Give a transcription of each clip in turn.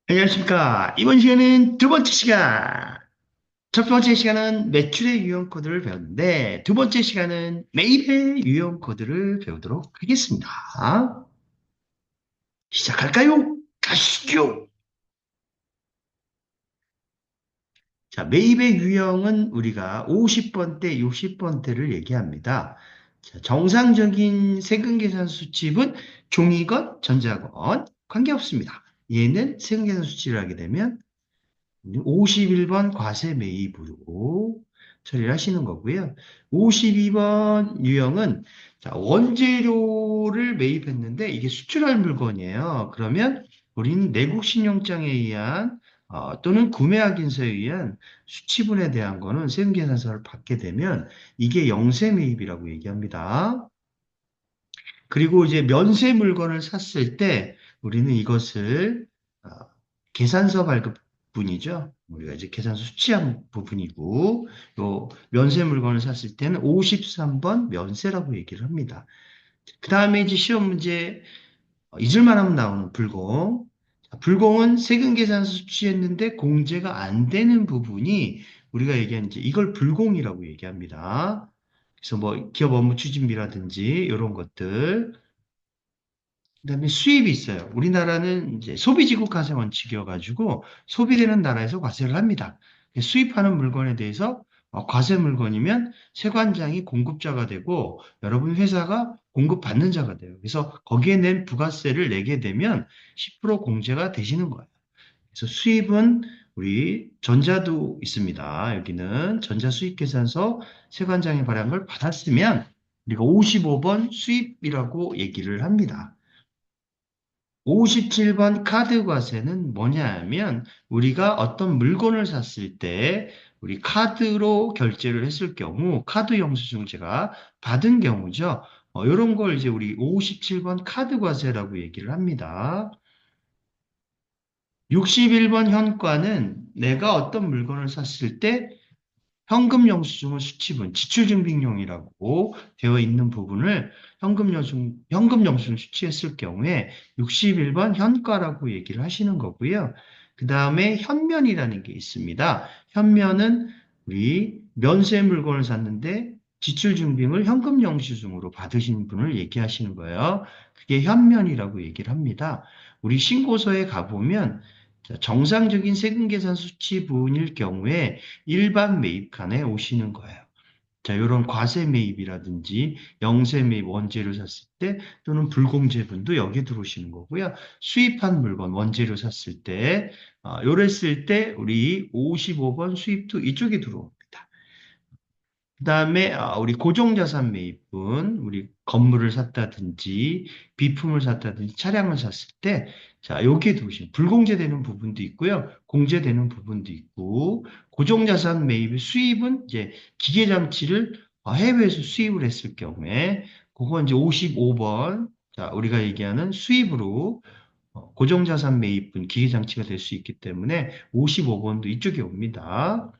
안녕하십니까. 이번 시간은 두 번째 시간. 첫 번째 시간은 매출의 유형 코드를 배웠는데, 두 번째 시간은 매입의 유형 코드를 배우도록 하겠습니다. 시작할까요? 가시죠. 자, 매입의 유형은 우리가 50번대, 60번대를 얘기합니다. 자, 정상적인 세금 계산 수칙은 종이건, 전자건, 관계없습니다. 얘는 세금 계산 수칙을 하게 되면 51번 과세 매입으로 처리를 하시는 거고요. 52번 유형은 자, 원재료를 매입했는데 이게 수출할 물건이에요. 그러면 우리는 내국신용장에 의한 또는 구매확인서에 의한 수취분에 대한 거는 세금계산서를 받게 되면 이게 영세 매입이라고 얘기합니다. 그리고 이제 면세 물건을 샀을 때 우리는 이것을 어, 계산서 발급분이죠. 우리가 이제 계산서 수취한 부분이고 요 면세 물건을 샀을 때는 53번 면세라고 얘기를 합니다. 그 다음에 이제 시험 문제 잊을만 하면 나오는 불공. 자, 불공은 세금 계산서 수취했는데 공제가 안 되는 부분이 우리가 얘기하는 이제 이걸 불공이라고 얘기합니다. 그래서 뭐 기업 업무 추진비라든지 이런 것들 그다음에 수입이 있어요. 우리나라는 이제 소비지국 과세 원칙이어가지고 소비되는 나라에서 과세를 합니다. 수입하는 물건에 대해서 과세 물건이면 세관장이 공급자가 되고 여러분 회사가 공급받는 자가 돼요. 그래서 거기에 낸 부가세를 내게 되면 10% 공제가 되시는 거예요. 그래서 수입은 우리 전자도 있습니다. 여기는 전자수입계산서 세관장이 발행한 걸 받았으면 우리가 55번 수입이라고 얘기를 합니다. 57번 카드 과세는 뭐냐 하면 우리가 어떤 물건을 샀을 때 우리 카드로 결제를 했을 경우 카드 영수증 제가 받은 경우죠. 이런 걸 이제 우리 57번 카드 과세라고 얘기를 합니다. 61번 현과는 내가 어떤 물건을 샀을 때 현금 영수증은 수취분, 지출증빙용이라고 되어 있는 부분을 현금 영수증 수취했을 경우에 61번 현가라고 얘기를 하시는 거고요. 그 다음에 현면이라는 게 있습니다. 현면은 우리 면세 물건을 샀는데 지출증빙을 현금 영수증으로 받으신 분을 얘기하시는 거예요. 그게 현면이라고 얘기를 합니다. 우리 신고서에 가보면 정상적인 세금계산 수치분일 경우에 일반 매입칸에 오시는 거예요. 자, 이런 과세 매입이라든지 영세 매입 원재료 샀을 때 또는 불공제분도 여기 들어오시는 거고요. 수입한 물건 원재료 샀을 때, 요랬을 때 우리 55번 수입도 이쪽에 들어옵니다. 그다음에 우리 고정자산 매입은 우리 건물을 샀다든지 비품을 샀다든지 차량을 샀을 때 자, 여기에 들어오시면 불공제되는 부분도 있고요. 공제되는 부분도 있고 고정자산 매입의 수입은 이제 기계장치를 해외에서 수입을 했을 경우에 그건 이제 55번 자, 우리가 얘기하는 수입으로 고정자산 매입은 기계장치가 될 수 있기 때문에 55번도 이쪽에 옵니다.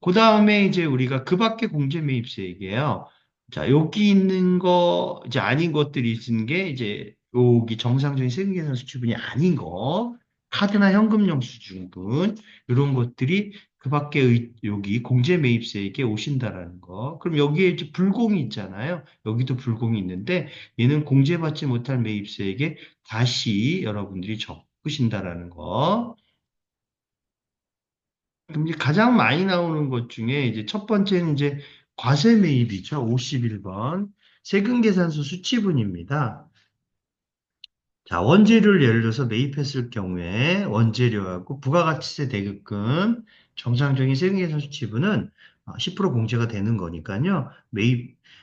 그 다음에 이제 우리가 그 밖에 공제 매입세 얘기해요. 자, 여기 있는 거, 이제 아닌 것들이 있는 게 이제 여기 정상적인 세금계산 수출분이 아닌 거, 카드나 현금 영수증분, 이런 것들이 그 밖에 여기 공제 매입세에게 오신다라는 거. 그럼 여기에 이제 불공이 있잖아요. 여기도 불공이 있는데 얘는 공제받지 못할 매입세에게 다시 여러분들이 적으신다라는 거. 그럼 이제 가장 많이 나오는 것 중에 이제 첫 번째는 이제 과세 매입이죠. 51번. 세금계산서 수치분입니다. 자, 원재료를 예를 들어서 매입했을 경우에 원재료하고 부가가치세 대급금 정상적인 세금계산 수치분은 10% 공제가 되는 거니까요.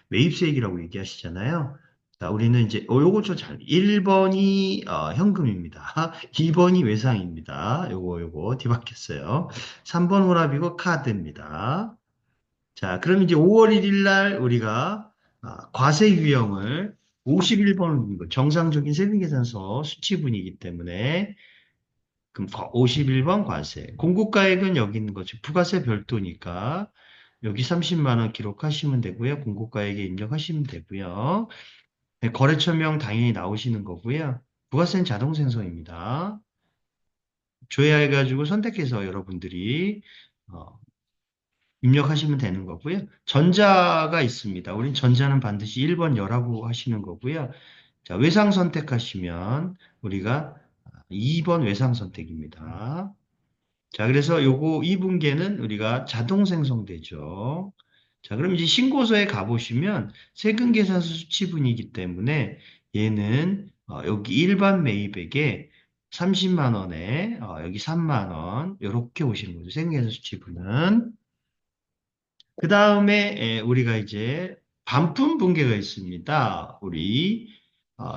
매입세액이라고 얘기하시잖아요. 자, 우리는 이제, 요거 좀 잘, 1번이 현금입니다. 2번이 외상입니다. 요거 뒤바뀌었어요. 3번 호랍이고 카드입니다. 자, 그럼 이제 5월 1일 날 우리가 과세 유형을 51번 정상적인 세금계산서 수치분이기 때문에 그럼 51번 과세. 공고가액은 여기 있는 거죠. 부가세 별도니까 여기 30만 원 기록하시면 되고요. 공고가액에 입력하시면 되고요. 네, 거래처명 당연히 나오시는 거고요. 부가세는 자동 생성입니다. 조회해가지고 선택해서 여러분들이 어, 입력하시면 되는 거고요. 전자가 있습니다. 우린 전자는 반드시 1번 열라고 하시는 거고요. 자, 외상 선택하시면 우리가 2번 외상 선택입니다. 자, 그래서 요거 2분계는 우리가 자동 생성되죠. 자, 그럼 이제 신고서에 가보시면 세금계산서 수치분이기 때문에 얘는 여기 일반 매입액에 30만 원에 여기 3만 원 이렇게 오시는 거죠. 세금계산 수치분은. 그 다음에 우리가 이제 반품 분계가 있습니다. 우리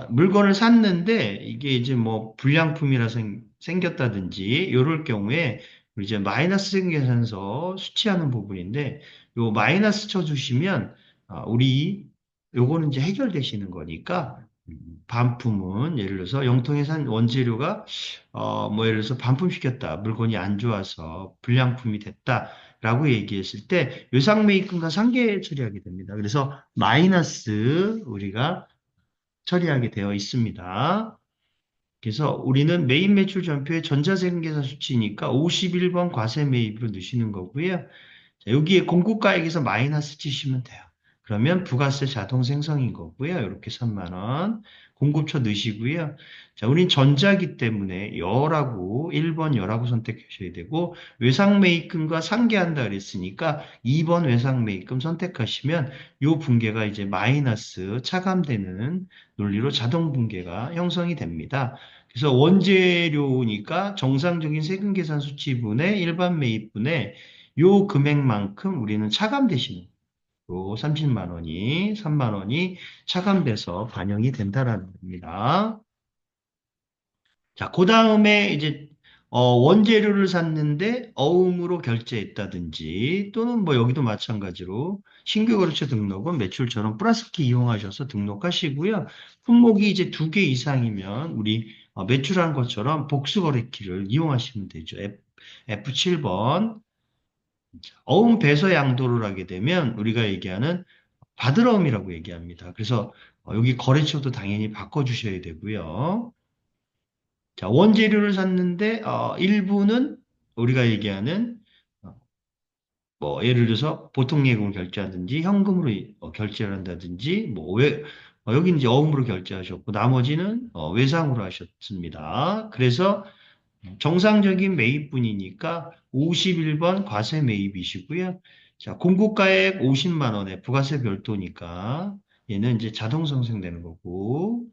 물건을 샀는데 이게 이제 뭐 불량품이라 생겼다든지 이럴 경우에 우리 이제 마이너스 생계산서 수치하는 부분인데 요 마이너스 쳐주시면 우리 요거는 이제 해결되시는 거니까 반품은 예를 들어서 영통에 산 원재료가 뭐 예를 들어서 반품시켰다. 물건이 안 좋아서 불량품이 됐다라고 얘기했을 때 외상매입금과 상계 처리하게 됩니다. 그래서 마이너스 우리가 처리하게 되어 있습니다. 그래서 우리는 매입 매출 전표에 전자세금 계산 수치니까 51번 과세 매입으로 넣으시는 거고요. 자, 여기에 공고가액에서 마이너스 치시면 돼요. 그러면 부가세 자동 생성인 거고요. 이렇게 3만 원. 공급처 넣으시고요. 자, 우린 전자기 때문에 여라고 1번 여라고 선택하셔야 되고 외상매입금과 상계한다 그랬으니까 2번 외상매입금 선택하시면 요 분계가 이제 마이너스 차감되는 논리로 자동 분계가 형성이 됩니다. 그래서 원재료니까 정상적인 세금 계산 수치분의 일반 매입분의 요 금액만큼 우리는 차감되시는 요 30만 원이 3만 원이 차감돼서 반영이 된다라는 겁니다. 자, 그 다음에 이제 원재료를 샀는데 어음으로 결제했다든지 또는 뭐 여기도 마찬가지로 신규 거래처 등록은 매출처럼 플러스키 이용하셔서 등록하시고요. 품목이 이제 2개 이상이면 우리 매출한 것처럼 복수거래키를 이용하시면 되죠. F7번. 어음 배서 양도를 하게 되면 우리가 얘기하는 받으러움이라고 얘기합니다. 그래서 여기 거래처도 당연히 바꿔주셔야 되고요. 자, 원재료를 샀는데 일부는 우리가 얘기하는 뭐 예를 들어서 보통 예금을 결제하든지 현금으로 결제를 한다든지 뭐 여기는 이제 어음으로 결제하셨고 나머지는 외상으로 하셨습니다. 그래서 정상적인 매입분이니까 51번 과세 매입이시고요. 자, 공고가액 50만 원에 부가세 별도니까 얘는 이제 자동 생성되는 거고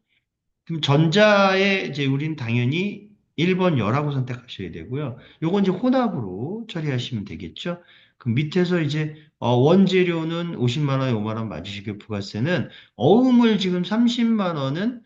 그럼 전자에 이제 우린 당연히 1번 열하고 선택하셔야 되고요. 요건 이제 혼합으로 처리하시면 되겠죠. 그럼 밑에서 이제 원재료는 50만 원에 5만 원 맞으시고 부가세는 어음을 지금 30만 원은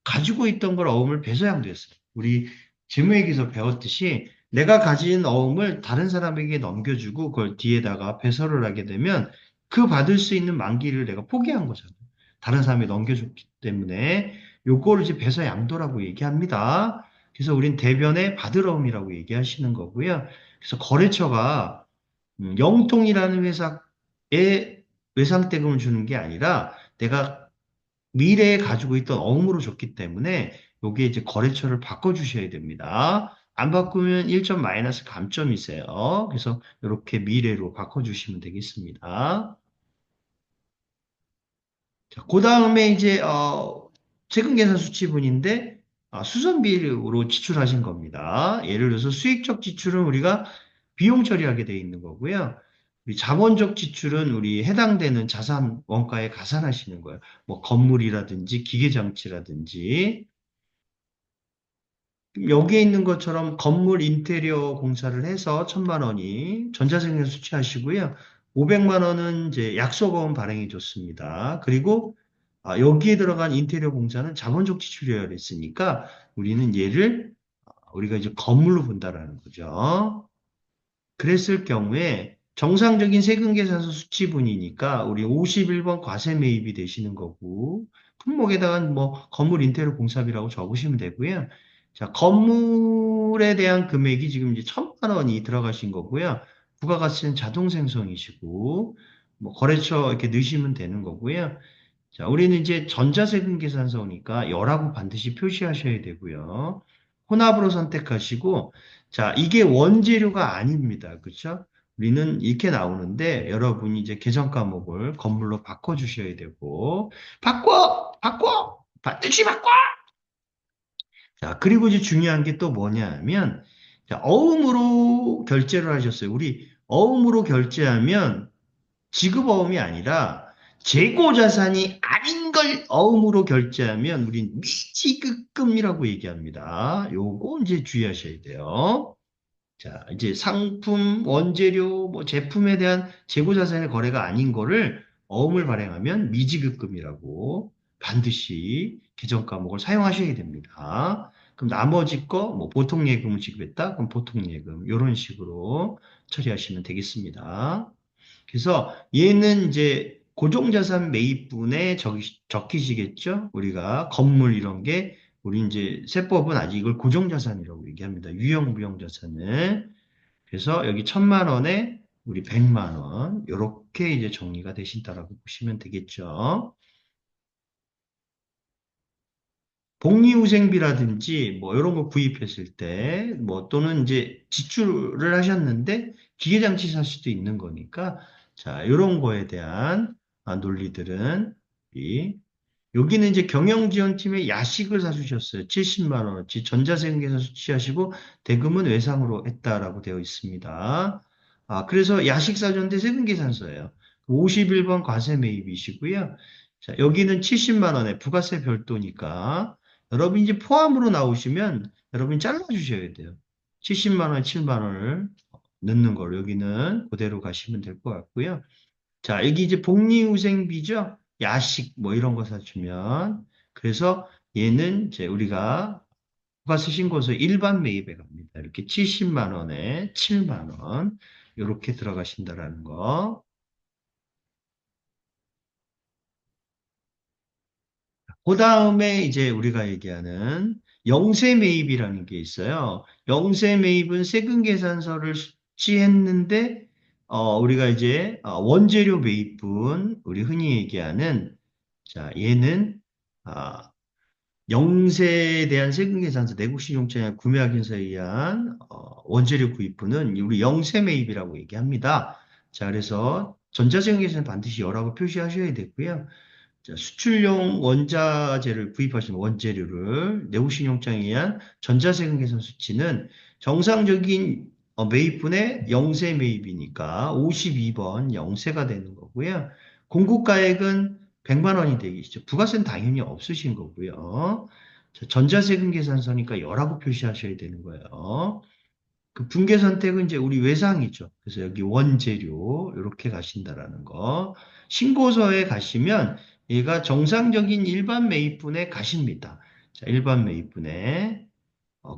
가지고 있던 걸 어음을 배서양도했어요. 우리 재무회계에서 배웠듯이 내가 가진 어음을 다른 사람에게 넘겨주고 그걸 뒤에다가 배서를 하게 되면 그 받을 수 있는 만기를 내가 포기한 거잖아요. 다른 사람이 넘겨줬기 때문에 요거를 이제 배서양도라고 얘기합니다. 그래서 우린 대변의 받을 어음이라고 얘기하시는 거고요. 그래서 거래처가 영통이라는 회사에 외상대금을 주는 게 아니라 내가 미래에 가지고 있던 어음으로 줬기 때문에 요게 이제 거래처를 바꿔주셔야 됩니다. 안 바꾸면 1점 마이너스 감점이세요. 그래서 이렇게 미래로 바꿔주시면 되겠습니다. 자, 그 다음에 이제 세금 계산 수치분인데 수선비로 지출하신 겁니다. 예를 들어서 수익적 지출은 우리가 비용 처리하게 돼 있는 거고요. 우리 자본적 지출은 우리 해당되는 자산 원가에 가산하시는 거예요. 뭐 건물이라든지 기계장치라든지 여기에 있는 것처럼 건물 인테리어 공사를 해서 1,000만 원이 전자세금 수취하시고요. 500만 원은 이제 약소보험 발행해 줬습니다. 그리고 여기에 들어간 인테리어 공사는 자본적 지출이어야 됐으니까 우리는 얘를 우리가 이제 건물로 본다라는 거죠. 그랬을 경우에 정상적인 세금계산서 수치분이니까 우리 51번 과세 매입이 되시는 거고 품목에다가 뭐 건물 인테리어 공사비라고 적으시면 되고요. 자, 건물에 대한 금액이 지금 이제 1,000만 원이 들어가신 거고요. 부가가치는 자동 생성이시고 뭐 거래처 이렇게 넣으시면 되는 거고요. 자, 우리는 이제 전자세금 계산서니까 열하고 반드시 표시하셔야 되고요. 혼합으로 선택하시고, 자, 이게 원재료가 아닙니다. 그렇죠? 우리는 이렇게 나오는데 여러분이 이제 계정 과목을 건물로 바꿔주셔야 되고, 바꿔! 반드시 바꿔! 자, 그리고 이제 중요한 게 또 뭐냐 하면, 자, 어음으로 결제를 하셨어요. 우리 어음으로 결제하면 지급어음이 아니라 재고 자산이 아닌 걸 어음으로 결제하면 우린 미지급금이라고 얘기합니다. 요거 이제 주의하셔야 돼요. 자, 이제 상품, 원재료, 뭐 제품에 대한 재고 자산의 거래가 아닌 거를 어음을 발행하면 미지급금이라고 반드시 계정 과목을 사용하셔야 됩니다. 그럼 나머지 거, 뭐 보통 예금을 지급했다? 그럼 보통 예금, 이런 식으로 처리하시면 되겠습니다. 그래서 얘는 이제 고정자산 매입분에 적히시겠죠? 우리가 건물 이런 게 우리 이제 세법은 아직 이걸 고정자산이라고 얘기합니다. 유형 무형자산을. 그래서 여기 1,000만 원에 우리 100만 원 이렇게 이제 정리가 되신다라고 보시면 되겠죠. 복리후생비라든지 뭐 이런 거 구입했을 때 뭐 또는 이제 지출을 하셨는데 기계장치 살 수도 있는 거니까 자 이런 거에 대한 논리들은 이 여기는 이제 경영지원팀에 야식을 사주셨어요. 70만 원어치 전자세금계산 수취하시고 대금은 외상으로 했다라고 되어 있습니다. 그래서 야식 사줬는데 세금계산서예요. 51번 과세 매입이시고요. 자, 여기는 70만 원에 부가세 별도니까 여러분 이제 포함으로 나오시면 여러분이 잘라주셔야 돼요. 70만 원, 7만 원을 넣는 걸로 여기는 그대로 가시면 될 것 같고요. 자, 여기 이제 복리후생비죠? 야식 뭐 이런 거 사주면. 그래서 얘는 이제 우리가 부가세 신고서 일반 매입에 갑니다. 이렇게 70만 원에 7만 원. 이렇게 들어가신다라는 거. 그 다음에 이제 우리가 얘기하는 영세 매입이라는 게 있어요. 영세 매입은 세금 계산서를 수취했는데, 우리가 이제 원재료 매입분, 우리 흔히 얘기하는, 자, 얘는, 아, 영세에 대한 세금 계산서 내국신용자냐 구매 확인서에 의한 원재료 구입분은 우리 영세 매입이라고 얘기합니다. 자, 그래서 전자세금 계산 반드시 열하고 표시하셔야 되고요. 자, 수출용 원자재를 구입하신 원재료를 내부신용장에 의한 전자세금 계산 수치는 정상적인 매입분의 영세 매입이니까 52번 영세가 되는 거고요. 공급가액은 100만 원이 되겠죠. 부가세는 당연히 없으신 거고요. 자, 전자세금 계산서니까 열하고 표시하셔야 되는 거예요. 그 분계 선택은 이제 우리 외상이죠. 그래서 여기 원재료 이렇게 가신다라는 거. 신고서에 가시면 얘가 정상적인 일반 매입분에 가십니다. 자, 일반 매입분에.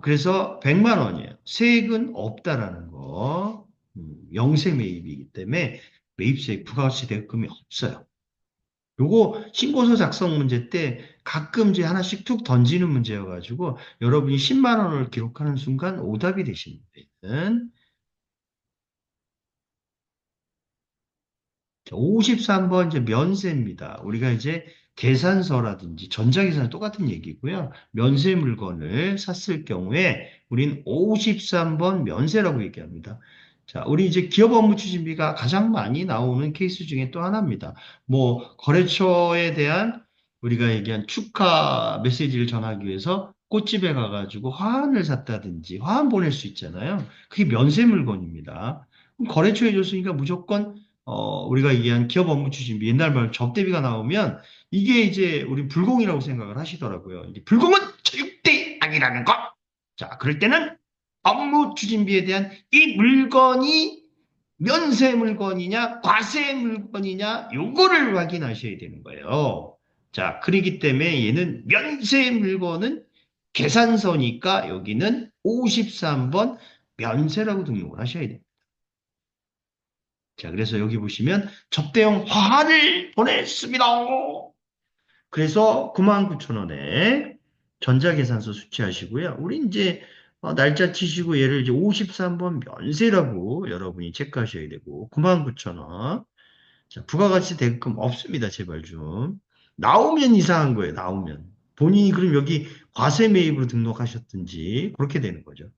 그래서 100만 원이에요. 세액은 없다라는 거. 영세 매입이기 때문에 매입세 부가가치 대금이 없어요. 요거 신고서 작성 문제 때 가끔 이제 하나씩 툭 던지는 문제여가지고 여러분이 10만 원을 기록하는 순간 오답이 되십니다. 53번 이제 면세입니다. 우리가 이제 계산서라든지 전자계산 똑같은 얘기고요. 면세 물건을 샀을 경우에 우린 53번 면세라고 얘기합니다. 자, 우리 이제 기업 업무 추진비가 가장 많이 나오는 케이스 중에 또 하나입니다. 뭐 거래처에 대한 우리가 얘기한 축하 메시지를 전하기 위해서 꽃집에 가가지고 화환을 샀다든지 화환 보낼 수 있잖아요. 그게 면세 물건입니다. 그럼 거래처에 줬으니까 무조건 우리가 얘기한 기업 업무 추진비, 옛날 말 접대비가 나오면 이게 이제 우리 불공이라고 생각을 하시더라고요. 이게 불공은 절대 아니라는 것. 자, 그럴 때는 업무 추진비에 대한 이 물건이 면세 물건이냐, 과세 물건이냐, 요거를 확인하셔야 되는 거예요. 자, 그러기 때문에 얘는 면세 물건은 계산서니까 여기는 53번 면세라고 등록을 하셔야 돼요. 자, 그래서 여기 보시면 접대용 화환을 보냈습니다. 그래서 99,000원에 전자계산서 수취하시고요. 우리 이제 날짜 치시고 얘를 이제 53번 면세라고 여러분이 체크하셔야 되고 99,000원. 자, 부가가치 대금 없습니다. 제발 좀. 나오면 이상한 거예요. 나오면. 본인이 그럼 여기 과세 매입으로 등록하셨든지 그렇게 되는 거죠.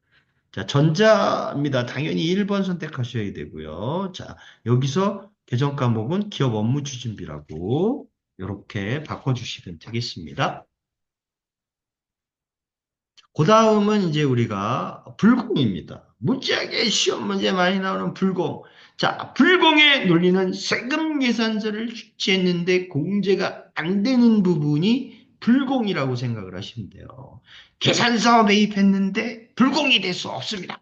자, 전자입니다. 당연히 1번 선택하셔야 되고요. 자, 여기서 계정 과목은 기업 업무 추진비라고 이렇게 바꿔주시면 되겠습니다. 그 다음은 이제 우리가 불공입니다. 무지하게 시험 문제 많이 나오는 불공. 자, 불공의 논리는 세금 계산서를 출제했는데 공제가 안 되는 부분이 불공이라고 생각을 하시면 돼요. 계산서 매입했는데 불공이 될 수 없습니다.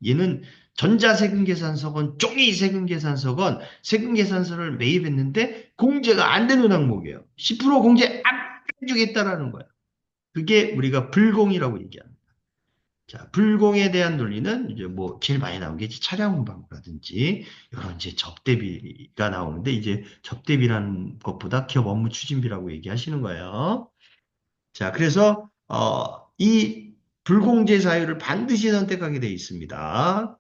얘는 전자세금계산서건 종이세금계산서건 세금계산서를 매입했는데 공제가 안 되는 항목이에요. 10% 공제 안 해주겠다라는 거야. 그게 우리가 불공이라고 얘기합니다. 자, 불공에 대한 논리는 이제 뭐 제일 많이 나온 게 이제 차량운반부라든지 이런 이제 접대비가 나오는데 이제 접대비라는 것보다 기업 업무 추진비라고 얘기하시는 거예요. 자, 그래서 이 불공제 사유를 반드시 선택하게 돼 있습니다.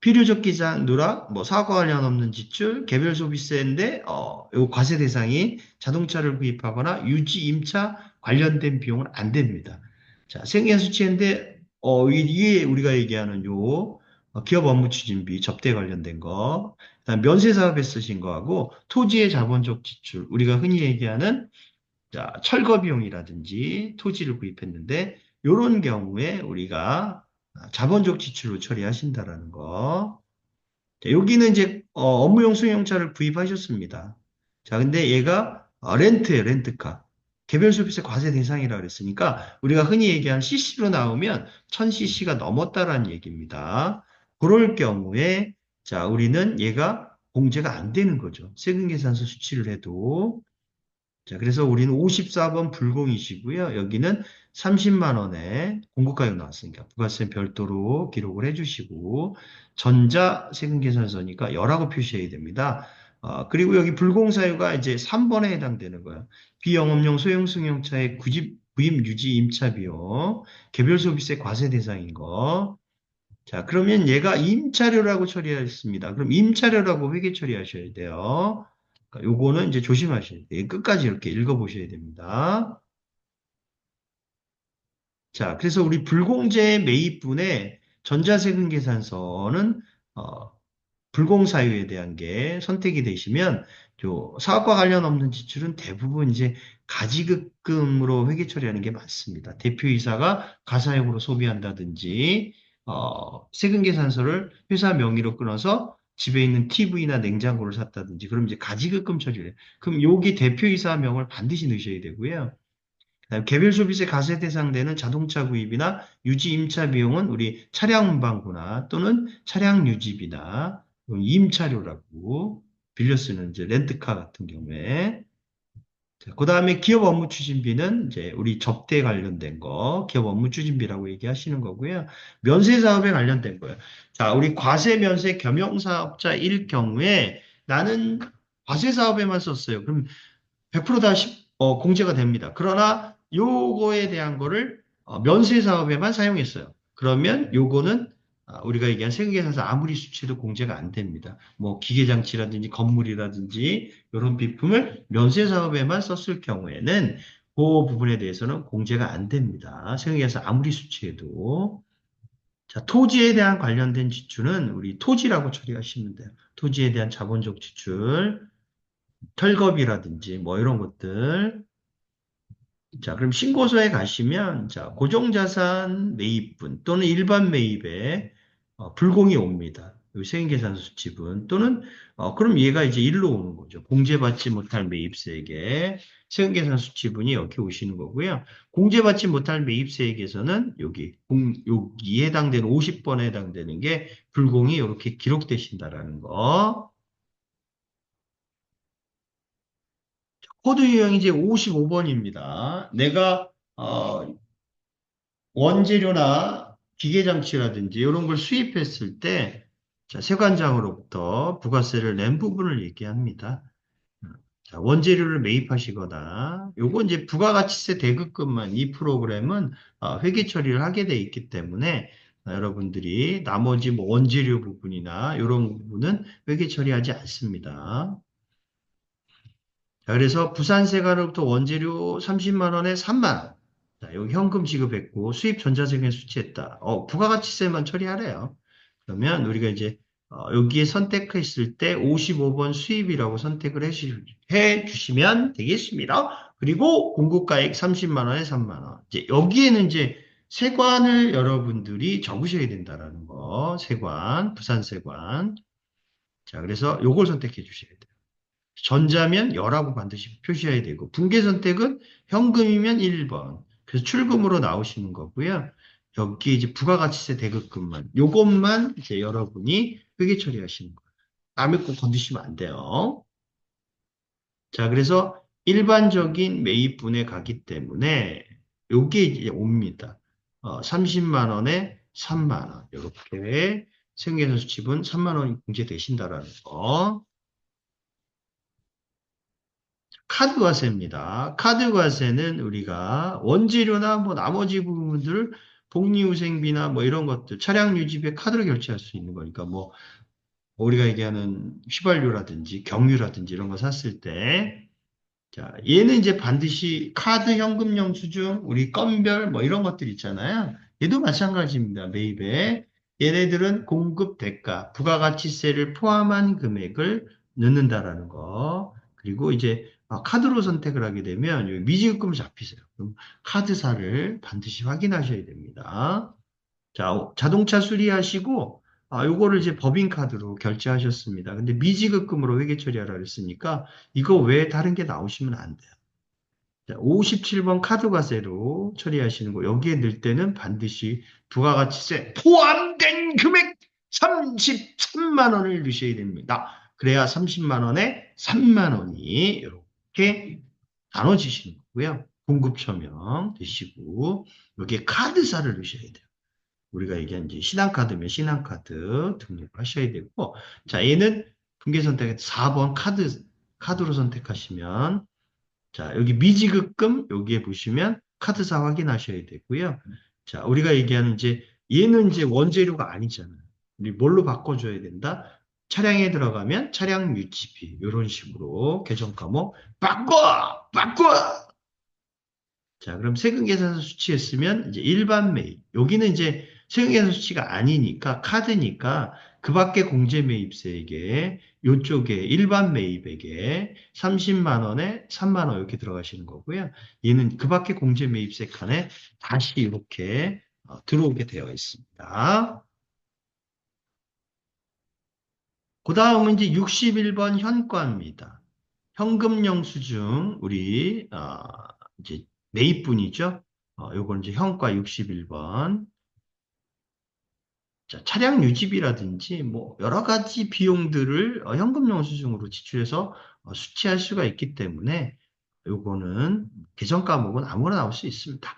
필요적 기장 누락, 뭐 사과 관련 없는 지출, 개별 소비세인데 요 과세 대상이 자동차를 구입하거나 유지 임차 관련된 비용은 안 됩니다. 자, 생계 수치인데 이게 우리가 얘기하는 요 기업 업무 추진비 접대 관련된 거, 그다음 면세 사업에 쓰신 거하고 토지의 자본적 지출, 우리가 흔히 얘기하는 자, 철거 비용이라든지 토지를 구입했는데 이런 경우에 우리가 자본적 지출로 처리하신다라는 거. 자, 여기는 이제 업무용 승용차를 구입하셨습니다. 자, 근데 얘가 렌트예요, 렌트카. 개별 소비세 과세 대상이라 그랬으니까 우리가 흔히 얘기하는 CC로 나오면 1000cc가 넘었다라는 얘기입니다. 그럴 경우에 자, 우리는 얘가 공제가 안 되는 거죠. 세금계산서 수치를 해도. 자, 그래서 우리는 54번 불공이시고요. 여기는 30만 원에 공급가격 나왔으니까 부가세 별도로 기록을 해주시고 전자 세금계산서니까 열하고 표시해야 됩니다. 그리고 여기 불공사유가 이제 3번에 해당되는 거예요. 비영업용 소형 승용차의 구입 유지 임차 비용, 개별 소비세 과세 대상인 거. 자, 그러면 얘가 임차료라고 처리했습니다. 그럼 임차료라고 회계 처리하셔야 돼요. 그러니까 요거는 이제 조심하셔야 돼요. 끝까지 이렇게 읽어보셔야 됩니다. 자, 그래서 우리 불공제 매입분의 전자세금 계산서는 어, 불공사유에 대한 게 선택이 되시면 요 사업과 관련 없는 지출은 대부분 이제 가지급금으로 회계 처리하는 게 많습니다. 대표이사가 가사용으로 소비한다든지 세금 계산서를 회사 명의로 끊어서 집에 있는 TV나 냉장고를 샀다든지 그럼 이제 가지급금 처리를 해요. 그럼 여기 대표이사 명을 반드시 넣으셔야 되고요. 그다음에 개별 소비세 과세 대상되는 자동차 구입이나 유지 임차 비용은 우리 차량 운반구나 또는 차량 유지비나 임차료라고 빌려 쓰는 이제 렌트카 같은 경우에 그 다음에 기업 업무 추진비는 이제 우리 접대 관련된 거, 기업 업무 추진비라고 얘기하시는 거고요. 면세 사업에 관련된 거예요. 자, 우리 과세 면세 겸용사업자일 경우에 나는 과세 사업에만 썼어요. 그럼 100%다 공제가 됩니다. 그러나 요거에 대한 거를 면세 사업에만 사용했어요. 그러면 요거는 우리가 얘기한 세금계산서 아무리 수치도 공제가 안 됩니다. 뭐 기계장치라든지 건물이라든지 이런 비품을 면세 사업에만 썼을 경우에는 그 부분에 대해서는 공제가 안 됩니다. 세금계산서 아무리 수치해도. 자, 토지에 대한 관련된 지출은 우리 토지라고 처리하시면 돼요. 토지에 대한 자본적 지출, 털겁이라든지 뭐 이런 것들. 자, 그럼 신고서에 가시면 자, 고정자산 매입분 또는 일반 매입에 불공이 옵니다. 이 세금계산 수치분 또는 그럼 얘가 이제 일로 오는 거죠. 공제받지 못할 매입세액에 세금계산 수치분이 여기 오시는 거고요. 공제받지 못할 매입세액에서는 여기에 해당되는 50번에 해당되는 게 불공이 이렇게 기록되신다라는 거. 코드 유형이 이제 55번입니다. 내가 원재료나 기계장치라든지 이런 걸 수입했을 때 자, 세관장으로부터 부가세를 낸 부분을 얘기합니다. 자, 원재료를 매입하시거나 요거 이제 부가가치세 대급금만 이 프로그램은 회계 처리를 하게 돼 있기 때문에 여러분들이 나머지 뭐 원재료 부분이나 이런 부분은 회계 처리하지 않습니다. 자, 그래서 부산세관으로부터 원재료 30만 원에 3만 원. 자, 여기 현금 지급했고 수입 전자세금 수취했다. 부가가치세만 처리하래요. 그러면 우리가 이제 여기에 선택했을 때 55번 수입이라고 선택을 해 주시면 되겠습니다. 그리고 공급가액 30만 원에 3만 원. 이제 여기에는 이제 세관을 여러분들이 적으셔야 된다라는 거. 세관, 부산세관. 자, 그래서 요걸 선택해 주셔야 돼요. 전자면 열하고 반드시 표시해야 되고, 분계 선택은 현금이면 1번. 그래서 출금으로 나오시는 거고요. 여기 이제 부가가치세 대급금만, 요것만 이제 여러분이 회계 처리하시는 거예요. 남의 거 건드시면 안 돼요. 자, 그래서 일반적인 매입분에 가기 때문에 요게 이제 옵니다. 30만 원에 3만 원. 이렇게 세금계산 수칙은 3만 원이 공제되신다라는 거. 카드과세입니다. 카드과세는 우리가 원재료나 뭐 나머지 부분들 복리후생비나 뭐 이런 것들 차량 유지비에 카드로 결제할 수 있는 거니까 뭐 우리가 얘기하는 휘발유라든지 경유라든지 이런 거 샀을 때 자, 얘는 이제 반드시 카드 현금 영수증, 우리 건별 뭐 이런 것들 있잖아요. 얘도 마찬가지입니다. 매입에. 얘네들은 공급 대가, 부가가치세를 포함한 금액을 넣는다라는 거. 그리고 이제 카드로 선택을 하게 되면 여기 미지급금 잡히세요. 그럼 카드사를 반드시 확인하셔야 됩니다. 자, 자동차 수리하시고, 요거를 이제 법인카드로 결제하셨습니다. 근데 미지급금으로 회계 처리하라 그랬으니까, 이거 외에 다른 게 나오시면 안 돼요. 자, 57번 카드과세로 처리하시는 거, 여기에 넣을 때는 반드시 부가가치세 포함된 금액 33만 원을 넣으셔야 됩니다. 그래야 30만 원에 3만 원이 이렇게 나눠지시는 거고요. 공급처명 되시고, 여기에 카드사를 넣으셔야 돼요. 우리가 얘기한 이제 신한카드면 신한카드 등록하셔야 되고, 자, 얘는 분계 선택 4번 카드로 선택하시면, 자, 여기 미지급금, 여기에 보시면 카드사 확인하셔야 되고요. 자, 우리가 얘기하는 이제, 얘는 이제 원재료가 아니잖아요. 우리 뭘로 바꿔줘야 된다? 차량에 들어가면 차량 유지비, 이런 식으로 계정 과목, 바꿔! 자, 그럼 세금계산서 수취했으면 이제 일반 매입. 여기는 이제 세금계산 수치가 아니니까 카드니까 그 밖에 공제 매입세에게 요쪽에 일반 매입에게 30만 원에 3만 원 이렇게 들어가시는 거고요. 얘는 그 밖에 공제 매입세 칸에 다시 이렇게 들어오게 되어 있습니다. 그 다음은 이제 61번 현과입니다. 현금 영수증 우리 이제 매입분이죠. 요건 이제 현과 61번. 자, 차량 유지비라든지 뭐 여러 가지 비용들을 현금 영수증으로 지출해서 수취할 수가 있기 때문에 요거는 계정 과목은 아무거나 나올 수 있습니다.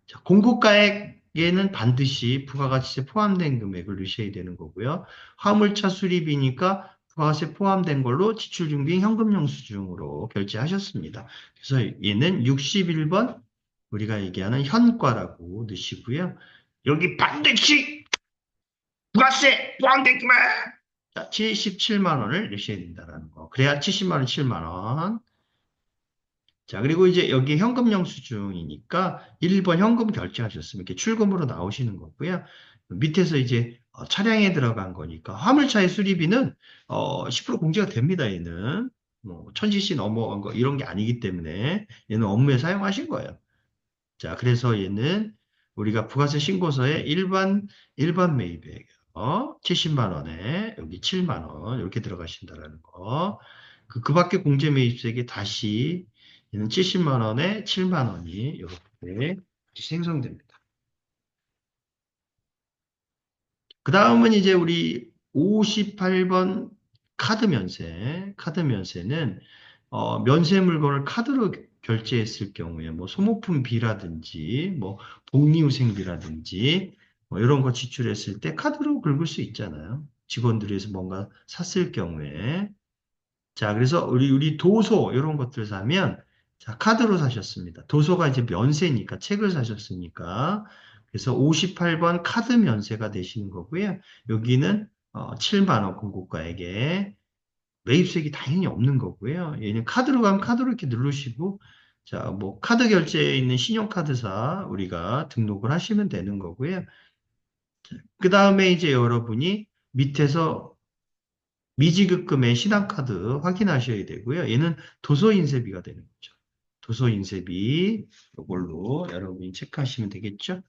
자, 공급가액에는 반드시 부가가치세 포함된 금액을 넣으셔야 되는 거고요. 화물차 수리비니까 부가세 포함된 걸로 지출중비 현금영수증으로 결제하셨습니다. 그래서 얘는 61번 우리가 얘기하는 현과라고 넣으시고요. 여기 반드시 부가세 포함된 금액! 자, 77만 원을 넣으셔야 된다는 거. 그래야 70만 원, 7만 원. 자, 그리고 이제 여기 현금 영수증이니까 1번 현금 결제하셨으면 이렇게 출금으로 나오시는 거고요. 밑에서 이제 차량에 들어간 거니까 화물차의 수리비는 10% 공제가 됩니다. 얘는 뭐 1000cc 넘어간 거 이런 게 아니기 때문에 얘는 업무에 사용하신 거예요. 자, 그래서 얘는 우리가 부가세 신고서에 일반 매입액 70만 원에 여기 7만 원 이렇게 들어가신다라는 거. 그 밖에 공제 매입세액이 다시 얘는 70만 원에 7만 원이 이렇게 생성됩니다. 그 다음은 이제 우리 58번 카드 면세. 카드 면세는 면세 물건을 카드로 결제했을 경우에 뭐 소모품비라든지 뭐 복리후생비라든지 뭐 이런 거 지출했을 때 카드로 긁을 수 있잖아요. 직원들에서 뭔가 샀을 경우에. 자, 그래서 우리 도서 이런 것들 사면 자, 카드로 사셨습니다. 도서가 이제 면세니까 책을 사셨으니까 그래서 58번 카드 면세가 되시는 거고요. 여기는 7만 원 공고가에게 매입세액이 당연히 없는 거고요. 얘는 카드로 가면 카드로 이렇게 누르시고 자, 뭐, 카드 결제에 있는 신용카드사 우리가 등록을 하시면 되는 거고요. 그 다음에 이제 여러분이 밑에서 미지급금의 신한카드 확인하셔야 되고요. 얘는 도서인쇄비가 되는 거죠. 도서인쇄비, 이걸로 여러분이 체크하시면 되겠죠?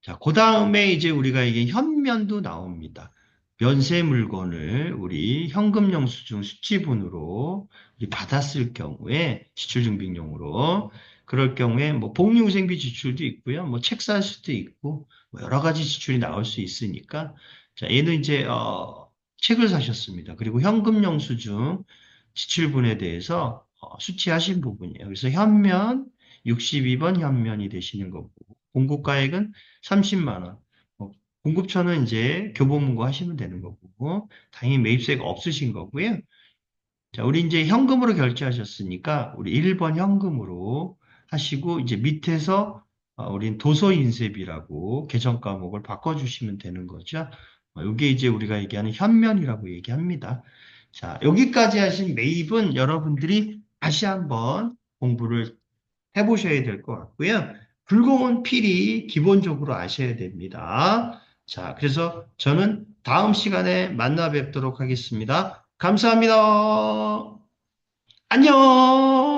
자, 그 다음에 이제 우리가 이게 현면도 나옵니다. 면세 물건을 우리 현금 영수증 수취분으로 우리 받았을 경우에 지출증빙용으로 그럴 경우에 뭐 복리후생비 지출도 있고요. 뭐 책 살 수도 있고 뭐 여러 가지 지출이 나올 수 있으니까 자, 얘는 이제 책을 사셨습니다. 그리고 현금 영수증 지출분에 대해서 수취하신 부분이에요. 그래서 현면 62번 현면이 되시는 거고 공급가액은 30만 원. 공급처는 이제 교보문고 하시면 되는 거고, 당연히 매입세가 없으신 거고요. 자, 우리 이제 현금으로 결제하셨으니까, 우리 1번 현금으로 하시고, 이제 밑에서, 우린 도서인쇄비라고 계정 과목을 바꿔주시면 되는 거죠. 이게 이제 우리가 얘기하는 현면이라고 얘기합니다. 자, 여기까지 하신 매입은 여러분들이 다시 한번 공부를 해보셔야 될 것 같고요. 불공은 필히 기본적으로 아셔야 됩니다. 자, 그래서 저는 다음 시간에 만나 뵙도록 하겠습니다. 감사합니다. 안녕!